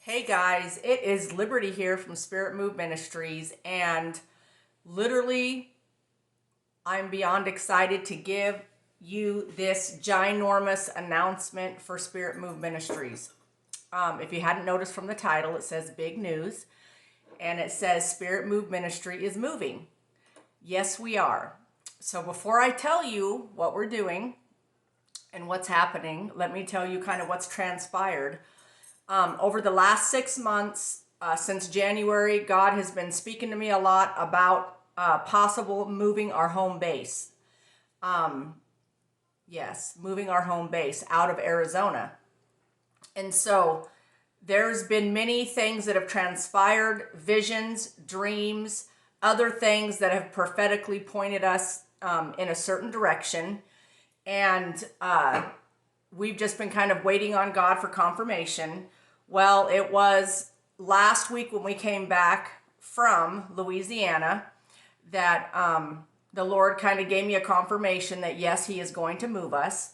Hey guys, it is Liberty here from Spirit Move Ministries, and literally I'm beyond excited to give you this ginormous announcement for Spirit Move Ministries. If you hadn't noticed from the title, it says big news, and it says Spirit Move Ministry is moving. Yes, we are. So before I tell you what we're doing and what's happening, let me tell you kind of what's transpired. Over the last 6 months, since January, God has been speaking to me a lot about possible moving our home base. Yes, moving our home base out of Arizona. And so there's been many things that have transpired, visions, dreams, other things that have prophetically pointed us in a certain direction. And we've just been kind of waiting on God for confirmation. Well, it was last week when we came back from Louisiana that the Lord kind of gave me a confirmation that yes, He is going to move us.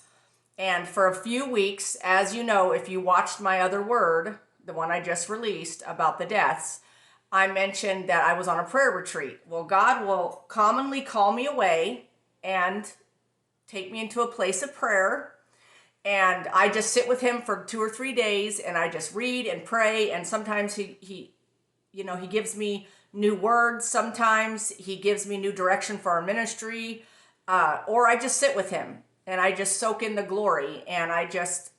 And for a few weeks, as you know, if you watched my other word, the one I just released about the deaths, I mentioned that I was on a prayer retreat. Well, God will commonly call me away and take me into a place of prayer. And I just sit with Him for 2 or 3 days, and I just read and pray. And sometimes he gives me new words. Sometimes He gives me new direction for our ministry, or I just sit with Him and I just soak in the glory, and I just,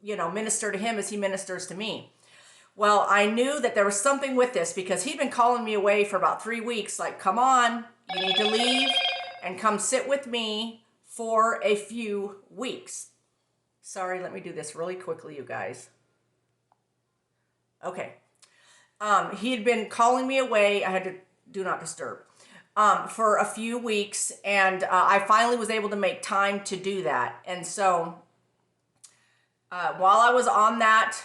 minister to Him as He ministers to me. Well, I knew that there was something with this because He'd been calling me away for about 3 weeks. Like, come on, you need to leave and come sit with me for a few weeks. Sorry, let me do this really quickly, you guys. Okay. He had been calling me away. I had to do not disturb for a few weeks, and I finally was able to make time to do that. And so while I was on that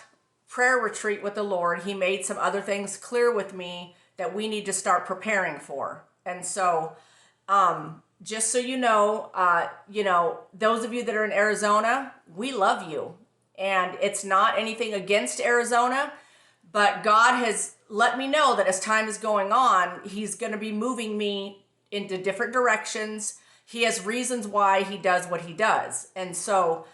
prayer retreat with the Lord, He made some other things clear with me that we need to start preparing for. And so just so you know, those of you that are in Arizona, we love you. And it's not anything against Arizona, but God has let me know that as time is going on, He's going to be moving me into different directions. He has reasons why He does what He does. And so,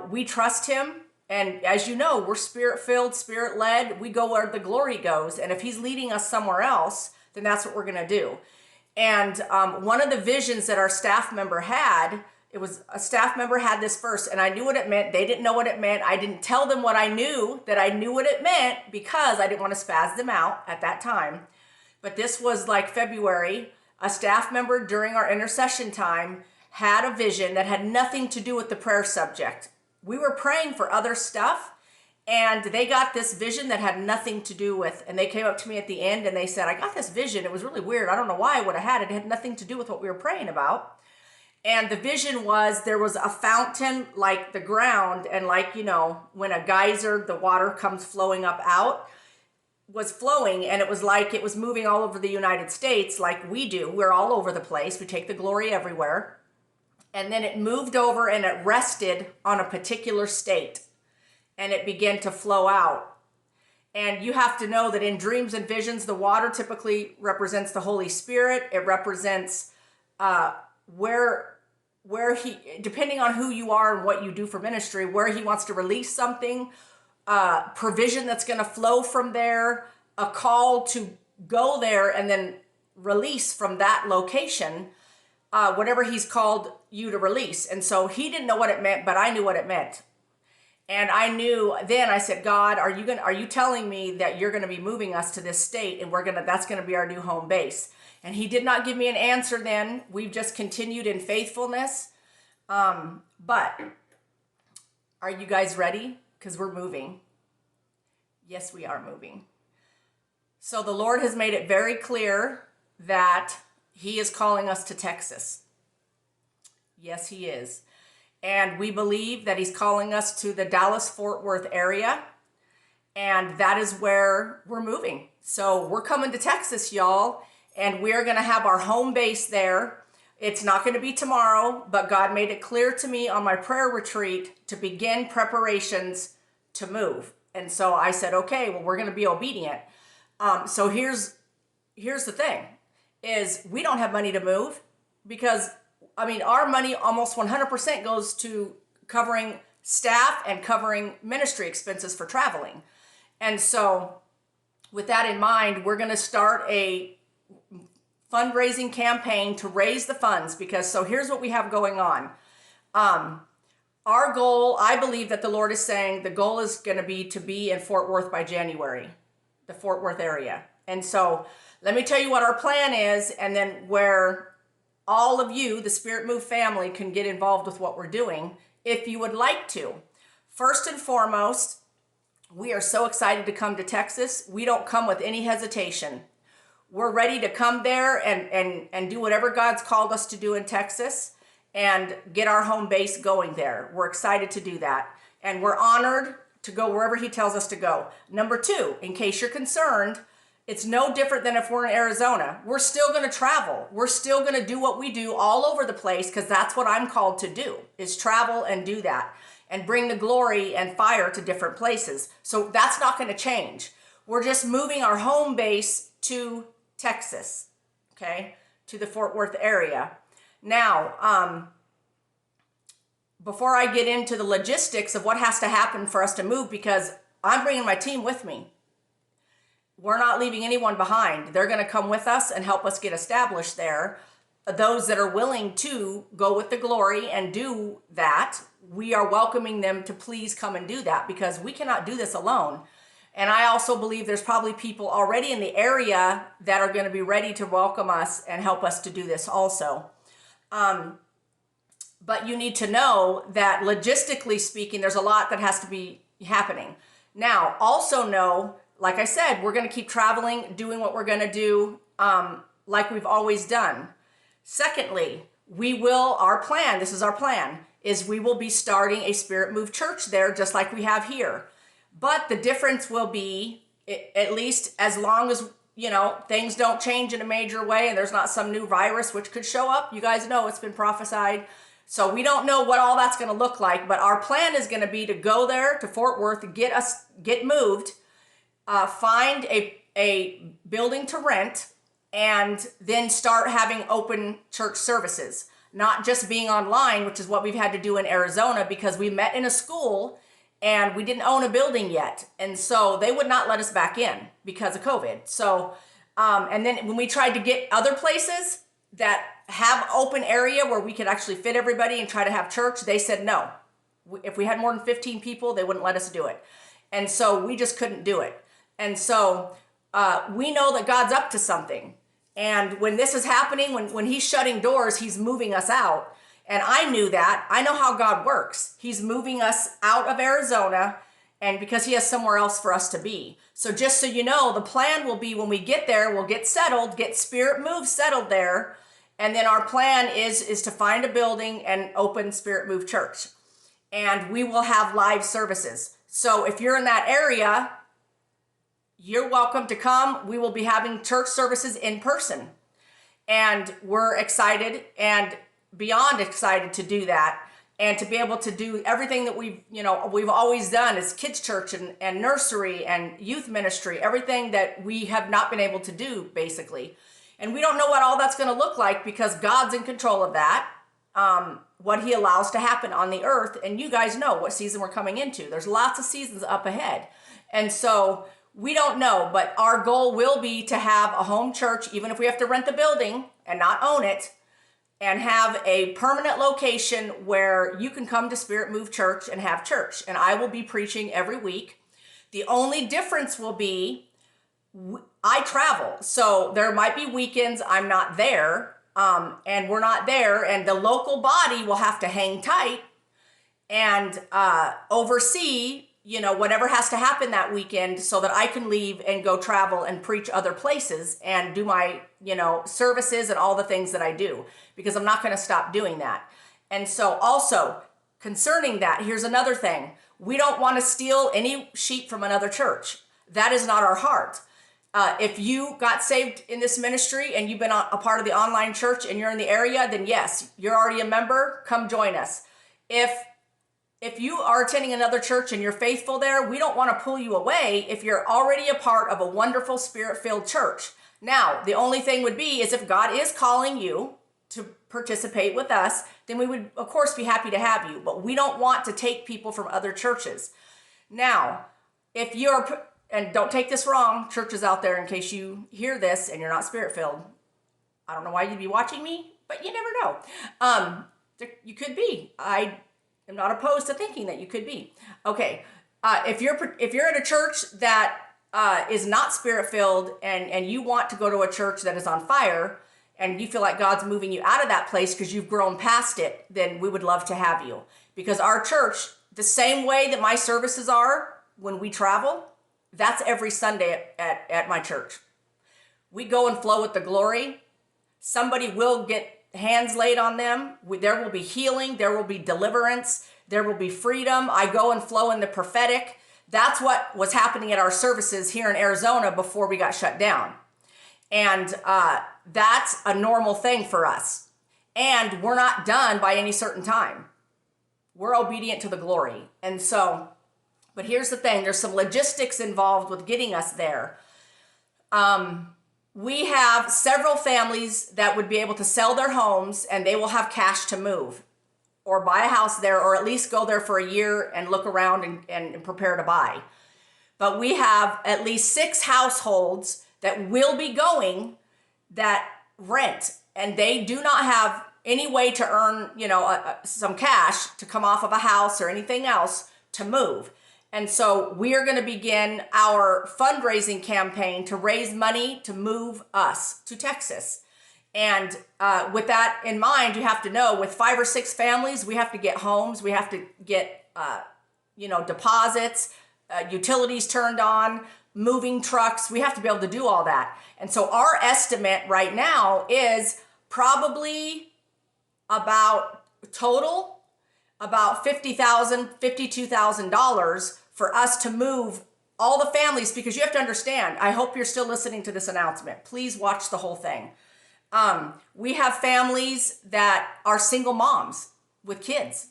we trust Him. And as you know, we're Spirit-filled, Spirit-led. We go where the glory goes. And if He's leading us somewhere else, then that's what we're going to do. And one of the visions that our staff member had, it was a staff member had this verse, and I knew what it meant. They didn't know what it meant. I didn't tell them what I knew, that I knew what it meant, because I didn't want to spaz them out at that time. But this was like February. A staff member during our intercession time had a vision that had nothing to do with the prayer subject. We were praying for other stuff, and they got this vision that had nothing to do with, and they came up to me at the end and they said, I got this vision. It was really weird. I don't know why I would have had it. It had nothing to do with what we were praying about. And the vision was there was a fountain like the ground, and like, when a geyser, the water comes flowing up out, was flowing, and it was like it was moving all over the United States like we do. We're all over the place. We take the glory everywhere. And then it moved over and it rested on a particular state. And it began to flow out. And you have to know that in dreams and visions, the water typically represents the Holy Spirit. It represents where He, depending on who you are and what you do for ministry, where He wants to release something, provision that's going to flow from there, a call to go there and then release from that location, whatever He's called you to release. And so He didn't know what it meant, but I knew what it meant. And I knew then, I said, God, are you telling me that you're going to be moving us to this state, and that's going to be our new home base? And He did not give me an answer then. We've just continued in faithfulness. But are you guys ready? Because we're moving. Yes, we are moving. So the Lord has made it very clear that He is calling us to Texas. Yes, He is. And we believe that He's calling us to the Dallas-Fort Worth area. And that is where we're moving. So we're coming to Texas, y'all. And we're going to have our home base there. It's not going to be tomorrow, but God made it clear to me on my prayer retreat to begin preparations to move. And so I said, okay, well, we're going to be obedient. So here's the thing is we don't have money to move because, I mean, our money almost 100% goes to covering staff and covering ministry expenses for traveling. And so with that in mind, we're going to start a fundraising campaign to raise the funds because, so here's what we have going on. Our goal, I believe that the Lord is saying the goal is going to be in Fort Worth by January, the Fort Worth area. And so let me tell you what our plan is, and then where all of you, the Spirit Move family, can get involved with what we're doing if you would like to. First and foremost, we are so excited to come to Texas. We don't come with any hesitation. We're ready to come there and do whatever God's called us to do in Texas and get our home base going there. We're excited to do that. And we're honored to go wherever he tells us to go. Number two, in case you're concerned, it's no different than if we're in Arizona. We're still going to travel. We're still going to do what we do all over the place because that's what I'm called to do, is travel and do that and bring the glory and fire to different places. So that's not going to change. We're just moving our home base to Texas, okay, to the Fort Worth area. Now, before I get into the logistics of what has to happen for us to move, because I'm bringing my team with me. We're not leaving anyone behind. They're going to come with us and help us get established there. Those that are willing to go with the glory and do that, we are welcoming them to please come and do that because we cannot do this alone. And I also believe there's probably people already in the area that are going to be ready to welcome us and help us to do this also. But you need to know that logistically speaking, there's a lot that has to be happening. Now, also know, like I said, we're going to keep traveling, doing what we're going to do like we've always done. Secondly, our plan, this is our plan, is we will be starting a Spirit Move church there just like we have here. But the difference will be, at least as long as, things don't change in a major way and there's not some new virus which could show up. You guys know it's been prophesied. So we don't know what all that's going to look like, but our plan is going to be to go there to Fort Worth, get moved, find a building to rent, and then start having open church services. Not just being online, which is what we've had to do in Arizona because we met in a school and we didn't own a building yet. And so they would not let us back in because of COVID. So, and then when we tried to get other places that have open area where we could actually fit everybody and try to have church, they said no. If we had more than 15 people, they wouldn't let us do it. And so we just couldn't do it. And so we know that God's up to something. And when this is happening, when he's shutting doors, he's moving us out. And I knew that. I know how God works. He's moving us out of Arizona and because he has somewhere else for us to be. So just so you know, the plan will be when we get there, we'll get settled, get Spirit Move settled there. And then our plan is to find a building and open Spirit Move Church. And we will have live services. So if you're in that area, you're welcome to come. We will be having church services in person. And we're excited and beyond excited to do that and to be able to do everything that we've always done as kids church and nursery and youth ministry, everything that we have not been able to do basically. And we don't know what all that's going to look like because God's in control of that, what he allows to happen on the earth. And you guys know what season we're coming into. There's lots of seasons up ahead. And so we don't know, but our goal will be to have a home church, even if we have to rent the building and not own it, and have a permanent location where you can come to Spirit Move Church and have church. And I will be preaching every week. The only difference will be I travel. So there might be weekends I'm not there, and we're not there, and the local body will have to hang tight and oversee whatever has to happen that weekend so that I can leave and go travel and preach other places and do my, services and all the things that I do, because I'm not going to stop doing that. And so also concerning that, here's another thing. We don't want to steal any sheep from another church. That is not our heart. If you got saved in this ministry and you've been a part of the online church and you're in the area, then yes, you're already a member, come join us. If if you are attending another church and you're faithful there, we don't want to pull you away if you're already a part of a wonderful Spirit-filled church. Now, the only thing would be is if God is calling you to participate with us, then we would, of course, be happy to have you. But we don't want to take people from other churches. Now, if you're, and don't take this wrong, churches out there, in case you hear this and you're not Spirit-filled, I don't know why you'd be watching me, but you never know. You could be. I am not opposed to thinking that you could be. Okay, if you're in a church that is not Spirit-filled and you want to go to a church that is on fire and you feel like God's moving you out of that place because you've grown past it, then we would love to have you. Because our church, the same way that my services are when we travel, that's every Sunday at my church. We go and flow with the glory. Somebody will get hands laid on them. There will be healing. There will be deliverance. There will be freedom. I go and flow in the prophetic. That's what was happening at our services here in Arizona before we got shut down. And that's a normal thing for us. And we're not done by any certain time. We're obedient to the glory. And so, but here's the thing. There's some logistics involved with getting us there. We have several families that would be able to sell their homes and they will have cash to move or buy a house there, or at least go there for a year and look around and prepare to buy. But we have at least 6 households that will be going that rent, and they do not have any way to earn, some cash to come off of a house or anything else to move. And so we are going to begin our fundraising campaign to raise money to move us to Texas. And with that in mind, you have to know with 5 or 6 families, we have to get homes, we have to get, deposits, utilities turned on, moving trucks. We have to be able to do all that. And so our estimate right now is probably about $50,000, $52,000 for us to move all the families, because you have to understand, I hope you're still listening to this announcement. Please watch the whole thing. We have families that are single moms with kids,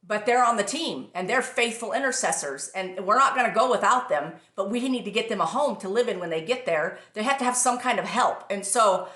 but they're on the team and they're faithful intercessors, and we're not going to go without them, but we need to get them a home to live in when they get there. They have to have some kind of help. And so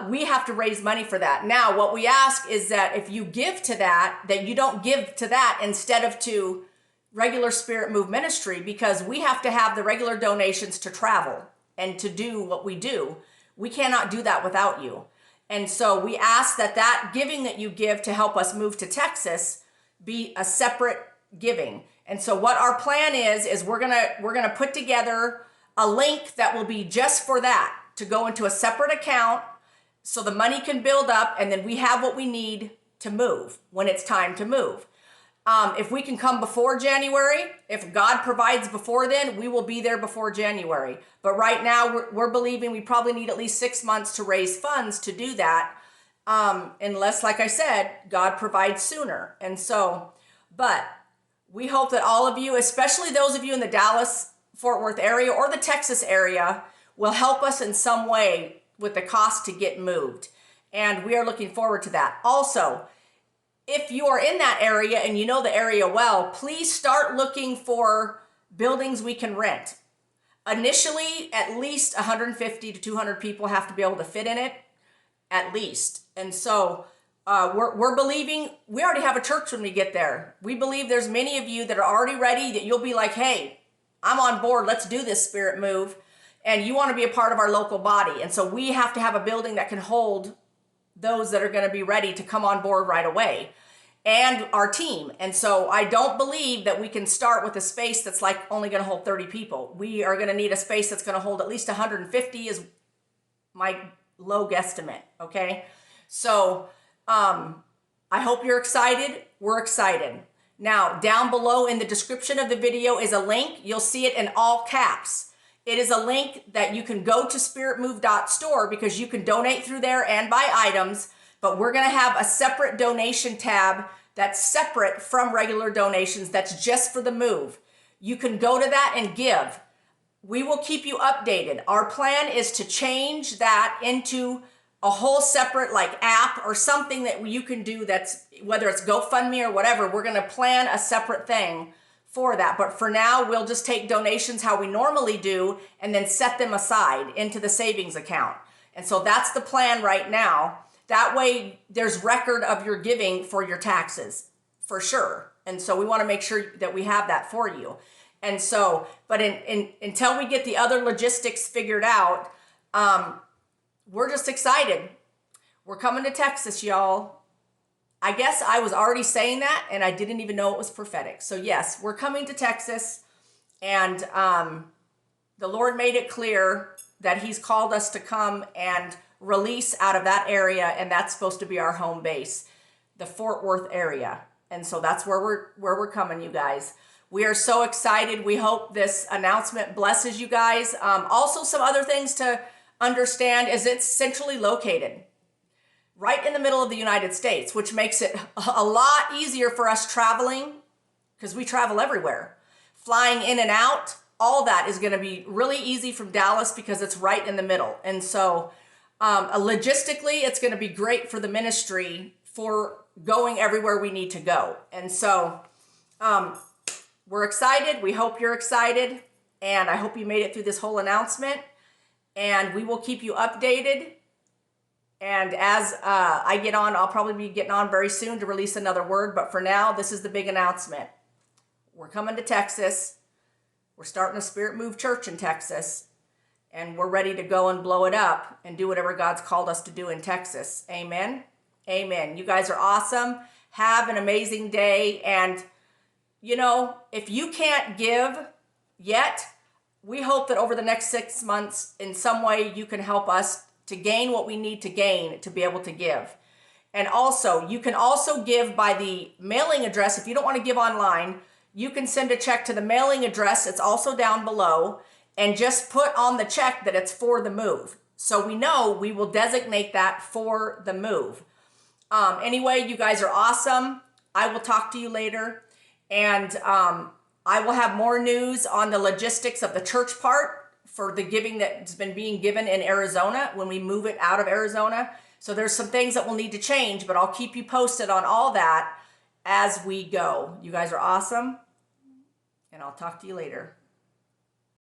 we have to raise money for that. Now, what we ask is that if you give to that you don't give to that instead of to regular Spirit Move Ministry, because we have to have the regular donations to travel and to do what we do. We cannot do that without you. And so we ask that giving that you give to help us move to Texas be a separate giving. And so what our plan is we're gonna put together a link that will be just for that, to go into a separate account so the money can build up, and then we have what we need to move when it's time to move. If we can come before January, if God provides before then, we will be there before January. But right now we're believing we probably need at least 6 months to raise funds to do that. Unless, like I said, God provides sooner. And so, but we hope that all of you, especially those of you in the Dallas-Fort Worth area or the Texas area, will help us in some way with the cost to get moved. And we are looking forward to that. Also, if you are in that area and you know the area well, please start looking for buildings we can rent. Initially, at least 150 to 200 people have to be able to fit in it, at least. And so we're believing, we already have a church when we get there. We believe there's many of you that are already ready, that you'll be like, hey, I'm on board, let's do this Spirit Move. And you want to be a part of our local body. And so we have to have a building that can hold those that are going to be ready to come on board right away, and our team. And so I don't believe that we can start with a space that's like only going to hold 30 people. We are going to need a space that's going to hold at least 150 is my low guesstimate. Okay. So, I hope you're excited. We're excited. Now, down below in the description of the video is a link. You'll see it in all caps. It is a link that you can go to Spiritmove.store, because you can donate through there and buy items, but we're going to have a separate donation tab that's separate from regular donations. That's just for the move. You can go to that and give. We will keep you updated. Our plan is to change that into a whole separate like app or something that you can do that's, whether it's GoFundMe or whatever, we're going to plan a separate thing for that. But for now, we'll just take donations how we normally do and then set them aside into the savings account. And so that's the plan right now. That way there's record of your giving for your taxes for sure. And so we want to make sure that we have that for you. And so, but until we get the other logistics figured out, we're just excited. We're coming to Texas, y'all. I guess I was already saying that and I didn't even know it was prophetic. So yes, we're coming to Texas, and the Lord made it clear that he's called us to come and release out of that area, and that's supposed to be our home base, the Fort Worth area. And so that's where we're coming, you guys. We are so excited. We hope this announcement blesses you guys. Also, some other things to understand is it's centrally located right in the middle of the United States, which makes it a lot easier for us traveling, because we travel everywhere. Flying in and out, all that is going to be really easy from Dallas because it's right in the middle. And so logistically, it's going to be great for the ministry for going everywhere we need to go. And so we're excited. We hope you're excited. And I hope you made it through this whole announcement. And we will keep you updated. And as I get on, I'll probably be getting on very soon to release another word. But for now, this is the big announcement. We're coming to Texas. We're starting a Spirit Move church in Texas. And we're ready to go and blow it up and do whatever God's called us to do in Texas. Amen. Amen. You guys are awesome. Have an amazing day. And, you know, if you can't give yet, we hope that over the next 6 months, in some way, you can help us to gain what we need to gain to be able to give. And also, you can also give by the mailing address. If you don't want to give online, you can send a check to the mailing address. It's also down below. And just put on the check that it's for the move. So we know we will designate that for the move. Anyway, you guys are awesome. I will talk to you later. And I will have more news on the logistics of the church part for the giving that's been being given in Arizona when we move it out of Arizona. So there's some things that will need to change, but I'll keep you posted on all that as we go. You guys are awesome. And I'll talk to you later.